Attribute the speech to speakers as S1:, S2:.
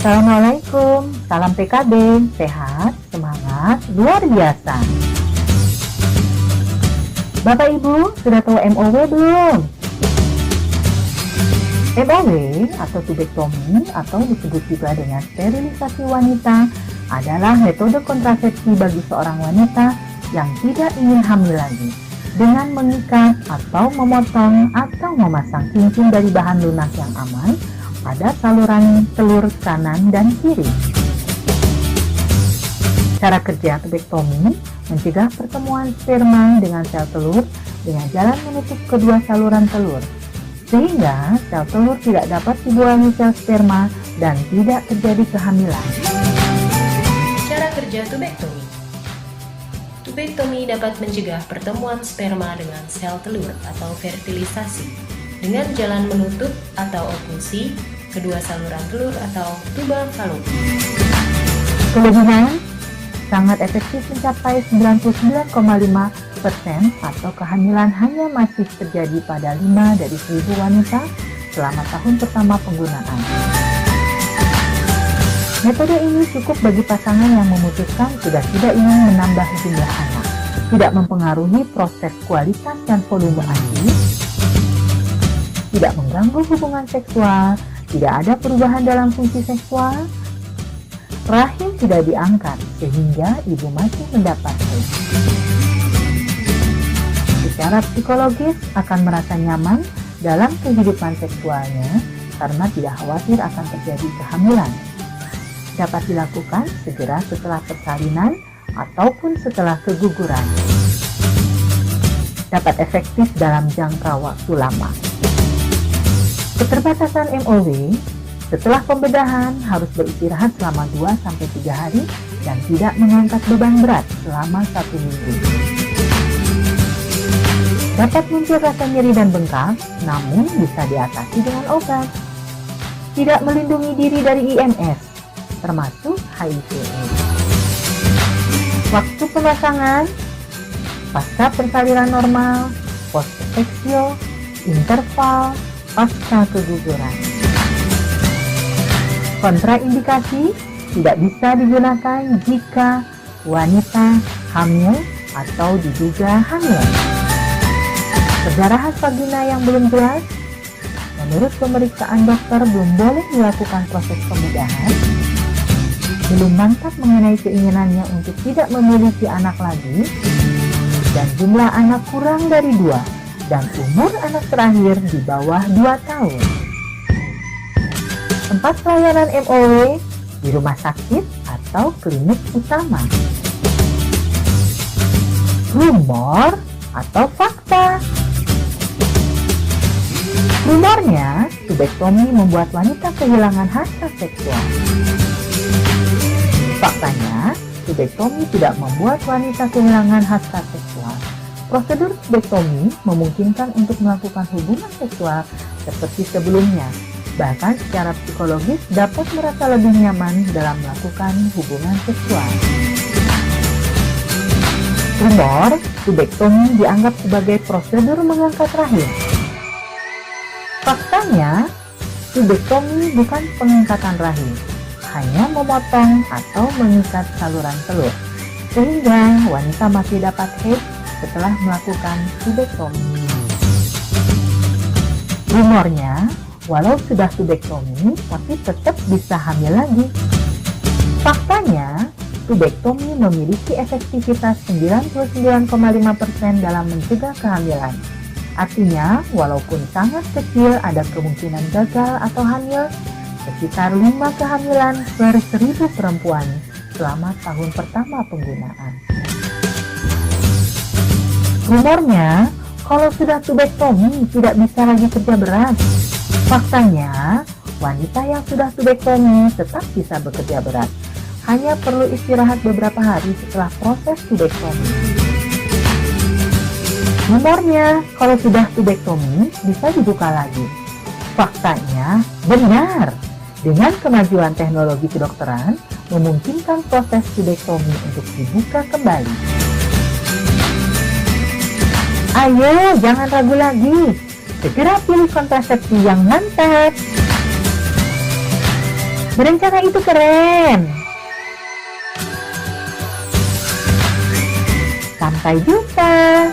S1: Assalamualaikum, salam PKB, sehat, semangat, luar biasa. Bapak Ibu, sudah tahu MOW belum? MOW atau tubektomi atau disebut juga dengan sterilisasi wanita adalah metode kontrasepsi bagi seorang wanita yang tidak ingin hamil lagi dengan mengikat atau memotong atau memasang cincin dari bahan lunak yang aman pada saluran telur kanan dan kiri. Cara kerja tubektomi mencegah pertemuan sperma dengan sel telur dengan jalan menutup kedua saluran telur, sehingga sel telur tidak dapat dibuahi sel sperma dan tidak terjadi kehamilan.
S2: Cara kerja tubektomi. Tubektomi dapat mencegah pertemuan sperma dengan sel telur atau fertilisasi dengan jalan menutup atau okusi kedua saluran telur atau tuba fallopi.
S1: Kelebihan sangat efektif mencapai 99,5% atau kehamilan hanya masih terjadi pada 5 dari 1000 wanita selama tahun pertama penggunaan. Metode ini cukup bagi pasangan yang memutuskan sudah tidak ingin menambah jumlah anak, tidak mempengaruhi proses kualitas dan volume ASI, tidak mengganggu hubungan seksual, tidak ada perubahan dalam fungsi seksual, rahim tidak diangkat sehingga ibu masih mendapat haid. Secara psikologis akan merasa nyaman dalam kehidupan seksualnya karena tidak khawatir akan terjadi kehamilan. Dapat dilakukan segera setelah persalinan ataupun setelah keguguran. Dapat efektif dalam jangka waktu lama. Keterbatasan MOW setelah pembedahan harus beristirahat selama 2-3 hari dan tidak mengangkat beban berat selama 1 minggu. Dapat muncul rasa nyeri dan bengkak, namun bisa diatasi dengan obat. Tidak melindungi diri dari IMS, termasuk HIV/AIDS. Waktu pemasangan, pasca persalinan normal, post-peksio, interval, pasca keguguran. Kontraindikasi tidak bisa digunakan jika wanita hamil atau diduga hamil. Perdarahan vagina yang belum jelas, menurut pemeriksaan dokter belum boleh dilakukan proses pembedahan, belum mantap mengenai keinginannya untuk tidak memiliki anak lagi, dan jumlah anak kurang dari 2, dan umur anak terakhir di bawah 2 tahun. Tempat pelayanan MOW di rumah sakit atau klinik utama. Rumor atau fakta? Rumornya, tubektomi membuat wanita kehilangan hasrat seksual. Faktanya, tubektomi tidak membuat wanita kehilangan hasrat seksual. Prosedur tubektomi memungkinkan untuk melakukan hubungan seksual seperti sebelumnya. Bahkan secara psikologis dapat merasa lebih nyaman dalam melakukan hubungan seksual. Rumor, tubektomi dianggap sebagai prosedur mengangkat rahim. Faktanya, tubektomi bukan pengangkatan rahim, hanya memotong atau mengikat saluran telur, sehingga wanita masih dapat haid setelah melakukan tubektomi. Rumornya, walau sudah tubektomi, tapi tetap bisa hamil lagi. Faktanya, tubektomi memiliki efektivitas 99,5% dalam mencegah kehamilan. Artinya, walaupun sangat kecil ada kemungkinan gagal atau hamil, sekitar 5 kehamilan per 1000 perempuan selama tahun pertama penggunaan. Rumornya, kalau sudah tubektomi tidak bisa lagi kerja berat. Faktanya, wanita yang sudah tubektomi tetap bisa bekerja berat, hanya perlu istirahat beberapa hari setelah proses tubektomi. Rumornya, kalau sudah tubektomi bisa dibuka lagi. Faktanya, benar. Dengan kemajuan teknologi kedokteran, memungkinkan proses tubektomi untuk dibuka kembali. Ayo, jangan ragu lagi. Segera pilih kontrasepsi yang mantap. Rencana itu keren. Sampai jumpa.